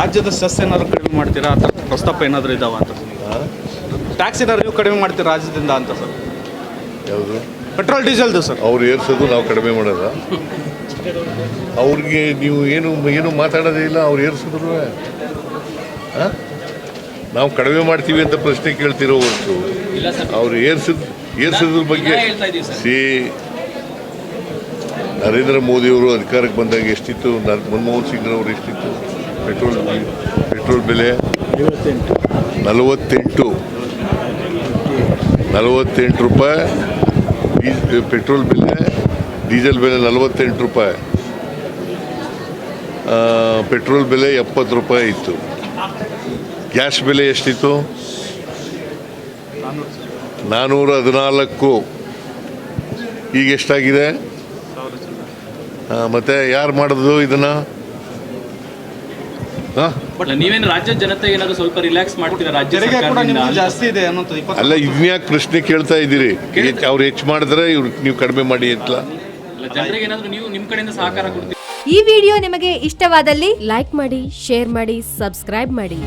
ರಾಜ್ಯದ ಸೆಸ್ ಏನಾದ್ರು ಕಡಿಮೆ ಮಾಡ್ತೀರಾ ಆ ಥರ ಪ್ರಸ್ತಾಪ ಏನಾದರೂ ಇದಾವ ಅಂತ ಟ್ಯಾಕ್ಸ್ ಏನಾದ್ರು ನೀವು ಕಡಿಮೆ ಮಾಡ್ತೀರಾ ರಾಜ್ಯದಿಂದ ಅಂತ ಸರ್? ಯಾವುದು? ಪೆಟ್ರೋಲ್ ಡೀಸೆಲ್ದು ಸರ್. ಅವ್ರು ಏರ್ಸೋದು ನಾವು ಕಡಿಮೆ ಮಾಡೋದ? ಅವ್ರಿಗೆ ನೀವು ಏನು ಮಾತಾಡೋದೇ ಇಲ್ಲ. ಅವ್ರು ಏರ್ಸಿದ್ರು ನಾವು ಕಡಿಮೆ ಮಾಡ್ತೀವಿ ಅಂತ ಪ್ರಶ್ನೆ ಕೇಳ್ತಿರೋ ಹೊರತು ಅವ್ರು ಏರ್ಸಿದ್ರ ಬಗ್ಗೆ ನರೇಂದ್ರ ಮೋದಿಯವರು ಅಧಿಕಾರಕ್ಕೆ ಬಂದಾಗ ಎಷ್ಟಿತ್ತು? ಮನಮೋಹನ್ ಸಿಂಗ್ರವರು ಎಷ್ಟಿತ್ತು ಪೆಟ್ರೋಲ್ ಬೆಲೆ? 48 ರೂಪಾಯಿ ಪೆಟ್ರೋಲ್ ಬೆಲೆ, ಡೀಸೆಲ್ ಬೆಲೆ 48 ರೂಪಾಯಿ, ಪೆಟ್ರೋಲ್ ಬೆಲೆ 70 ರೂಪಾಯಿ ಇತ್ತು. ಗ್ಯಾಸ್ ಬೆಲೆ ಎಷ್ಟಿತ್ತು? 414. ಈಗ ಎಷ್ಟಾಗಿದೆ? ಮತ್ತೆ ಯಾರು ಮಾಡೋದು ಇದನ್ನ? ನೀವೇನು ರಾಜ್ಯದ ಜನತೆಗೆ ಏನಾದ್ರು ಸ್ವಲ್ಪ ರಿಲ್ಯಾಕ್ಸ್ ಮಾಡ್ತೀರಾ? ರಾಜ್ಯ ಜಾಸ್ತಿ ಇದೆ ಅನ್ನೋದು ಅಲ್ಲ, ಇದ್ನ್ಯಾಕೆ ಪ್ರಶ್ನೆ ಕೇಳ್ತಾ ಇದ್ದೀರಿ? ಅವ್ರು ಹೆಚ್ಚು ಮಾಡಿದ್ರೆ ನೀವು ಕಡಿಮೆ ಮಾಡಿ ಅಂತ ಜನರಿಗೆ ಏನಾದ್ರು ನೀವು ನಿಮ್ಮ ಕಡೆಯಿಂದ ಸಹಕಾರ ಕೊಡ್ತೀರಾ? ಈ ವಿಡಿಯೋ ನಿಮಗೆ ಇಷ್ಟವಾದಲ್ಲಿ ಲೈಕ್ ಮಾಡಿ, ಶೇರ್ ಮಾಡಿ, ಸಬ್ಸ್ಕ್ರೈಬ್ ಮಾಡಿ.